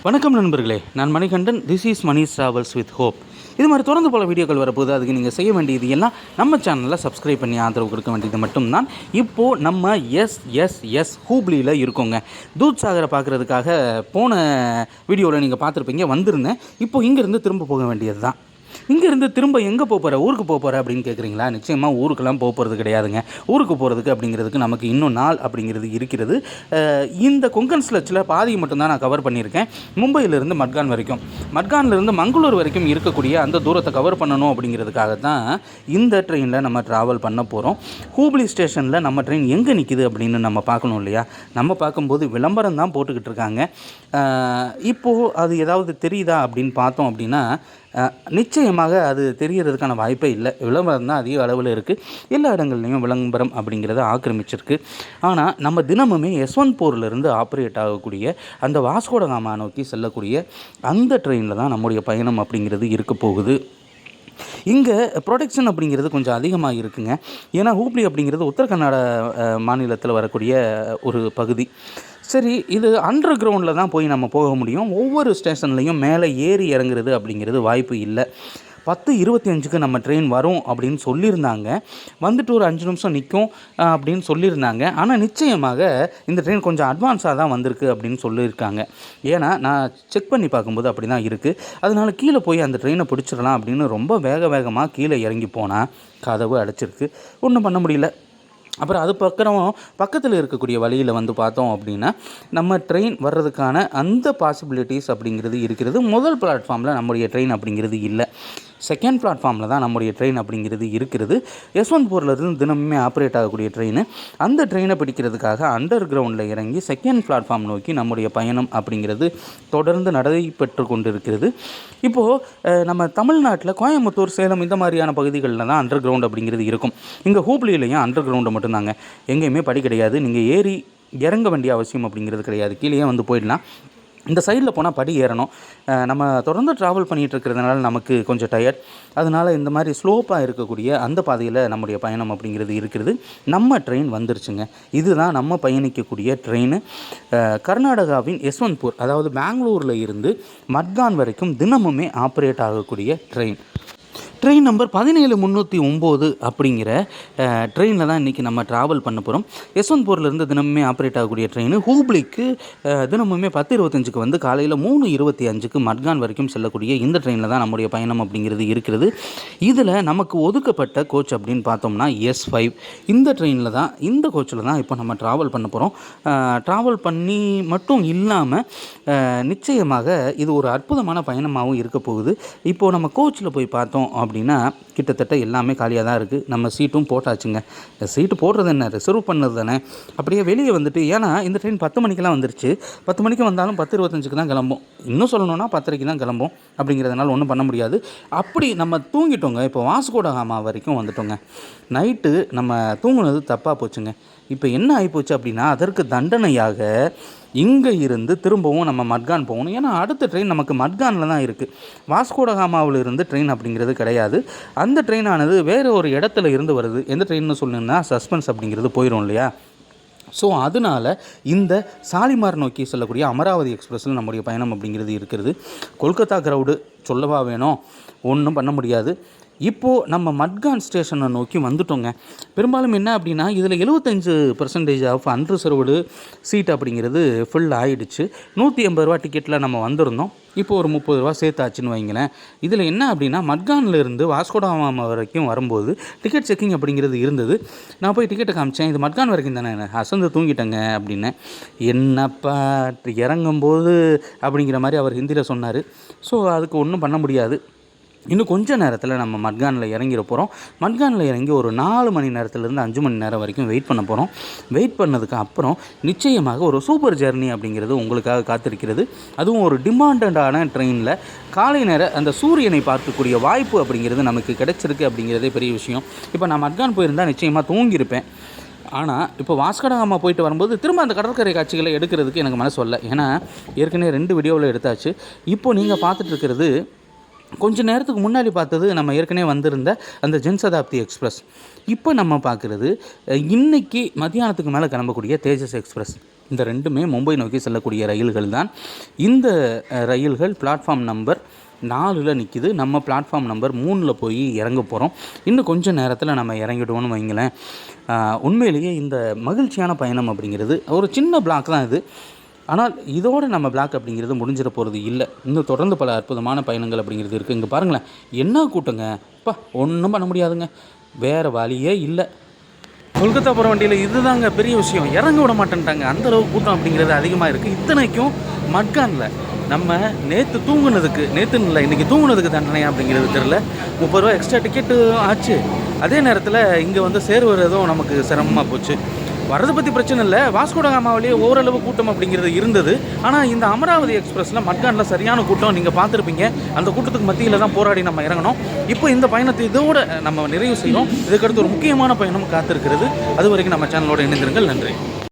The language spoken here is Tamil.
வணக்கம் நண்பர்களே, நான் Manikandan. This is Mani travels with hope. இது மாதிரி தொடர்ந்து பல வீடியோக்கள் வரப்போது. அதுக்கு நீங்கள் செய்ய வேண்டியது எல்லாம் நம்ம சேனலில் சப்ஸ்கிரைப் பண்ணி ஆதரவு கொடுக்க வேண்டியது மட்டும்தான். இப்போது நம்ம எஸ் ஹூப்ளியில் இருக்கோங்க. தூத் சாகரை பார்க்குறதுக்காக போன வீடியோவில் நீங்கள் பார்த்துருப்பீங்க, வந்திருந்தேன். இப்போது இங்கேருந்து திரும்ப போக வேண்டியது தான். இங்கேருந்து திரும்ப எங்கே போகிற, ஊருக்கு போகிற அப்படின்னு கேட்குறீங்களா? நிச்சயமாக ஊருக்கெல்லாம் போகிறது கிடையாதுங்க. ஊருக்கு போகிறதுக்கு அப்படிங்கிறதுக்கு நமக்கு இன்னும் நாள் அப்படிங்கிறது இருக்கிறது. இந்த கொங்கன் ஸ்லட்சில் பாதி மட்டும்தான் நான் கவர் பண்ணியிருக்கேன். மும்பையிலேருந்து மட்கான் வரைக்கும், மட்கான்லேருந்து மங்களூர் வரைக்கும் இருக்கக்கூடிய அந்த தூரத்தை கவர் பண்ணணும் அப்படிங்கிறதுக்காக தான் இந்த ட்ரெயினில் நம்ம ட்ராவல் பண்ண போகிறோம். ஹூப்ளி ஸ்டேஷனில் நம்ம ட்ரெயின் எங்கே நிற்கிது அப்படின்னு நம்ம பார்க்கணும் இல்லையா? நம்ம பார்க்கும்போது விளம்பரம் தான் போட்டுக்கிட்டு இருக்காங்க. இப்போது அது ஏதாவது தெரியுதா அப்படின்னு பார்த்தோம் அப்படின்னா நிச்சயமாக அது தெரியறதுக்கான வாய்ப்பே இல்லை. விளம்பரம் தான் அதிக அளவில் இருக்குது. எல்லா இடங்கள்லையும் விளம்பரம் அப்படிங்கிறத ஆக்கிரமிச்சிருக்கு. ஆனால் நம்ம தினமுமே யஸ்வந்த்பூர்லேருந்து ஆப்ரேட் ஆகக்கூடிய அந்த வாஸ்கோ ட காமா நோக்கி செல்லக்கூடிய அந்த ட்ரெயினில் தான் நம்முடைய பயணம் அப்படிங்கிறது இருக்க போகுது. இங்கே ப்ரொடெக்ஷன் அப்படிங்கிறது கொஞ்சம் அதிகமாக இருக்குங்க. ஏன்னா ஹூப்ளி அப்படிங்கிறது உத்தர கன்னட மாநிலத்தில் வரக்கூடிய ஒரு பகுதி. சரி, இது அண்டர் கிரவுண்டில் தான் போய் நம்ம போக முடியும். ஒவ்வொரு ஸ்டேஷன்லேயும் மேலே ஏறி இறங்குறது அப்படிங்கிறது வாய்ப்பு இல்லை. 10:25க்கு நம்ம ட்ரெயின் வரும் அப்படின்னு சொல்லியிருந்தாங்க. வந்துட்டு ஒரு 5 நிமிஷம் நிற்கும் அப்படின்னு சொல்லியிருந்தாங்க. ஆனால் நிச்சயமாக இந்த ட்ரெயின் கொஞ்சம் அட்வான்ஸாக தான் வந்திருக்கு அப்படின்னு சொல்லியிருக்காங்க. ஏன்னா நான் செக் பண்ணி பார்க்கும்போது அப்படி தான் இருக்குது. அதனால் கீழே போய் அந்த ட்ரெயினை பிடிச்சிடலாம் அப்படின்னு ரொம்ப வேகமாக கீழே இறங்கி போனால் கதவு அடைச்சிருக்கு. ஒன்றும் பண்ண முடியல. அப்புறம் அது பக்கத்தில் இருக்கக்கூடிய வழியில் வந்து பார்த்தோம் அப்படின்னா நம்ம ட்ரெயின் வர்றதுக்கான அந்த பாசிபிலிட்டிஸ் அப்படிங்கிறது இருக்கிறது. முதல் பிளாட்ஃபார்மில் நம்முடைய ட்ரெயின் அப்படிங்கிறது இல்லை. செகண்ட் பிளாட்ஃபார்மில் தான் நம்முடைய ட்ரெயின் அப்படிங்கிறது இருக்கிறது. யஸ்வந்த்பூர்லேருந்து தினமுமே ஆப்ரேட் ஆகக்கூடிய ட்ரெயின். அந்த ட்ரெயினை பிடிக்கிறதுக்காக அண்டர் கிரவுண்டில் இறங்கி செகண்ட் பிளாட்ஃபார்ம் நோக்கி நம்முடைய பயணம் அப்படிங்கிறது தொடர்ந்து நடைபெற்று கொண்டு இருக்கிறது. இப்போது நம்ம தமிழ்நாட்டில் கோயம்புத்தூர், சேலம் இந்த மாதிரியான பகுதிகளில் தான் அண்டர் கிரவுண்ட் அப்படிங்கிறது இருக்கும். இங்கே ஹூப்ளியிலையும் அண்டர் கிரவுண்டு மட்டும்தாங்க. எங்கேயுமே படி கிடையாது. நீங்கள் ஏறி இறங்க வேண்டிய அவசியம் அப்படிங்கிறது கிடையாது. கீழே வந்து போயிடலாம். இந்த சைடில் போனால் படி ஏறணும். நம்ம தொடர்ந்து ட்ராவல் பண்ணிகிட்டு இருக்கிறதுனால நமக்கு கொஞ்சம் டயர்ட். அதனால் இந்த மாதிரி ஸ்லோப்பாக இருக்கக்கூடிய அந்த பாதையில் நம்முடைய பயணம் அப்படிங்கிறது இருக்கிறது. நம்ம ட்ரெயின் வந்துருச்சுங்க. இதுதான் நம்ம பயணிக்கக்கூடிய ட்ரெயின். கர்நாடகாவின் யஸ்வந்த்பூர், அதாவது பெங்களூரில் இருந்து மட்கான் வரைக்கும் தினமுமே ஆப்ரேட் ஆகக்கூடிய ட்ரெயின் நம்பர் 17309 அப்படிங்கிற ட்ரெயினில் தான் இன்றைக்கி நம்ம ட்ராவல் பண்ண போகிறோம். யஸ்வந்த்பூர்லேருந்து தினமுமே ஆப்ரேட் ஆகக்கூடிய ட்ரெயின் ஹூப்ளிக்கு தினமுமே 10:25க்கு வந்து காலையில் 3:25க்கு மட்கான் வரைக்கும் செல்லக்கூடிய இந்த ட்ரெயினில் தான் நம்முடைய பயணம் அப்படிங்கிறது இருக்கிறது. இதில் நமக்கு ஒதுக்கப்பட்ட கோச் அப்படின்னு பார்த்தோம்னா S5. இந்த ட்ரெயினில் தான், இந்த கோச்சில் தான் இப்போ நம்ம ட்ராவல் பண்ண போகிறோம். ட்ராவல் பண்ணி மட்டும் இல்லாமல் நிச்சயமாக இது ஒரு அற்புதமான பயணமாகவும் இருக்க போகுது. இப்போது நம்ம கோச்சில் போய் பார்த்தோம் அப்படின்னா கிட்டத்தட்ட எல்லாமே காலியாக தான் இருக்குது. நம்ம சீட்டும் போட்டாச்சுங்க. சீட்டு போடுறது என்ன, ரிசர்வ் பண்ணது தானே. அப்படியே வெளியே வந்துட்டு, ஏன்னா இந்த ட்ரெயின் 10 மணிக்கெலாம் வந்துருச்சு. 10 மணிக்கு வந்தாலும் 10:25க்கு தான் கிளம்பும். இன்னும் சொல்லணுன்னா 10:30க்கு தான் கிளம்பும். அப்படிங்கிறதுனால ஒன்றும் பண்ண முடியாது. அப்படி நம்ம தூங்கிட்டோங்க. இப்போ வாஸ்கோ ட காமா வரைக்கும் வந்துட்டோங்க. நைட்டு நம்ம தூங்குனது தப்பாக போச்சுங்க. இப்போ என்ன ஆகிப்போச்சு அப்படின்னா, அதற்கு தண்டனையாக இங்கே இருந்து திரும்பவும் நம்ம மட்கான் போகணும். ஏன்னா அடுத்த ட்ரெயின் நமக்கு மட்கானில் தான் இருக்குது. வாஸ்கோ ட காமாவில் இருந்து ட்ரெயின் அப்படிங்கிறது கிடையாது. அந்த ட்ரெயினானது வேறு ஒரு இடத்துல இருந்து வருது. எந்த ட்ரெயின்னு சொன்னீங்கன்னா சஸ்பென்ஸ் அப்படிங்கிறது போயிடும் இல்லையா? ஸோ அதனால் இந்த சாலிமார் நோக்கி செல்லக்கூடிய அமராவதி எக்ஸ்பிரஸில் நம்முடைய பயணம் அப்படிங்கிறது இருக்கிறது. கொல்கத்தா க்ரௌடு சொல்லவா வேணும், ஒன்றும் பண்ண முடியாது. இப்போது நம்ம மட்கான் ஸ்டேஷனை நோக்கி வந்துட்டோங்க. பெரும்பாலும் என்ன அப்படின்னா, இதில் 75% ஆஃப் அன்ரிசர்வ்டு சீட் அப்படிங்கிறது ஃபுல் ஆகிடுச்சு. 180 ரூபா டிக்கெட்டில் நம்ம வந்திருந்தோம். இப்போது ஒரு 30 ரூபா சேர்த்தாச்சுன்னு வைங்களேன். இதில் என்ன அப்படின்னா, மட்கான்லேருந்து வாஸ்கோ ட காமா வரைக்கும் வரும்போது டிக்கெட் செக்கிங் அப்படிங்கிறது இருந்தது. நான் போய் டிக்கெட்டை காமிச்சேன். இது மட்கான் வரைக்கும் தானே, அசந்து தூங்கிட்டேங்க அப்படின்னு. என்னப்பா இறங்கும்போது அப்படிங்கிற மாதிரி அவர் ஹிந்தியில் சொன்னார். ஸோ அதுக்கு ஒன்றும் பண்ண முடியாது. இன்னும் கொஞ்சம் நேரத்தில் நம்ம மட்கானில் இறங்கிட போகிறோம். மட்கானில் இறங்கி ஒரு 4 மணி நேரத்துலேருந்து 5 மணி நேரம் வரைக்கும் வெயிட் பண்ண போகிறோம். வெயிட் பண்ணதுக்கு அப்புறம் நிச்சயமாக ஒரு சூப்பர் ஜெர்னி அப்படிங்கிறது உங்களுக்காக காத்திருக்கிறது. அதுவும் ஒரு டிமாண்டடான ட்ரெயினில் காலை நேர அந்த சூரியனை பார்க்கக்கூடிய வாய்ப்பு அப்படிங்கிறது நமக்கு கிடைச்சிருக்கு அப்படிங்கிறதே பெரிய விஷயம். இப்போ நான் மட்கான் போயிருந்தால் நிச்சயமாக தூங்கியிருப்பேன். ஆனால் இப்போ வாஸ்கோ ட காமா போயிட்டு வரும்போது திரும்ப அந்த கடற்கரை காட்சிகளை எடுக்கிறதுக்கு எனக்கு மனசு வரல. ஏன்னா ஏற்கனவே 2 வீடியோவில் எடுத்தாச்சு. இப்போது நீங்கள் பார்த்துட்டு இருக்கிறது கொஞ்சம் நேரத்துக்கு முன்னாடி பார்த்தது நம்ம ஏற்கனவே வந்திருந்த அந்த ஜன்சதாப்தி எக்ஸ்பிரஸ். இப்போ நம்ம பார்க்குறது இன்றைக்கி மத்தியானத்துக்கு மேலே கிளம்பக்கூடிய தேஜஸ் எக்ஸ்பிரஸ். இந்த ரெண்டுமே மும்பை நோக்கி செல்லக்கூடிய ரயில்கள் தான். இந்த ரயில்கள் பிளாட்ஃபார்ம் நம்பர் 4 நிற்கிது. நம்ம பிளாட்ஃபார்ம் நம்பர் 3 போய் இறங்க போகிறோம். இன்னும் கொஞ்சம் நேரத்தில் நம்ம இறங்கிடுவோன்னு வைங்களேன். உண்மையிலேயே இந்த மகிழ்ச்சியான பயணம் அப்படிங்கிறது ஒரு சின்ன பிளாக் தான் இது. ஆனால் இதோடு நம்ம பிளாக் அப்படிங்கிறது முடிஞ்சிட போகிறது இல்லை. இன்னும் தொடர்ந்து பல அற்புதமான பயணங்கள் அப்படிங்கிறது இருக்குது. இங்கே பாருங்களேன், என்ன கூட்டங்க! அப்பா, ஒன்றும் பண்ண முடியாதுங்க, வேறு வழியே இல்லை. கொல்கத்தா போகிற வண்டியில் இதுதாங்க பெரிய விஷயம், இறங்க விட மாட்டேன்ட்டாங்க. அந்தளவு கூட்டம் அப்படிங்கிறது அதிகமாக இருக்குது. இத்தனைக்கும் மட்கானில் நம்ம நேற்று தூங்குனதுக்கு, நேற்றுன்னு இல்லை இன்றைக்கி தூங்குனதுக்கு தண்டனை அப்படிங்கிறது தெரில. 30 ரூபா எக்ஸ்ட்ரா டிக்கெட்டு ஆச்சு. அதே நேரத்தில் இங்கே வந்து சேருவதும் நமக்கு சிரமமாக போச்சு. வரதை பற்றி பிரச்சனை இல்லை, வாஸ்கோட காமாவிலேயே ஓரளவு கூட்டம் அப்படிங்கிறது இருந்தது. ஆனால் இந்த அமராவதி எக்ஸ்பிரஸில் மட்கானில் சரியான கூட்டம் நீங்கள் பார்த்துருப்பீங்க. அந்த கூட்டத்துக்கு மத்தியில் தான் போராடி நம்ம இறங்கணும். இப்போ இந்த பயணத்தை இதோடு நம்ம நிறைவு செய்யணும். இதுக்கடுத்து ஒரு முக்கியமான பயணம் காத்திருக்கிறது. அது வரைக்கும் நம்ம சேனலோடு இணைந்திருங்கள். நன்றி.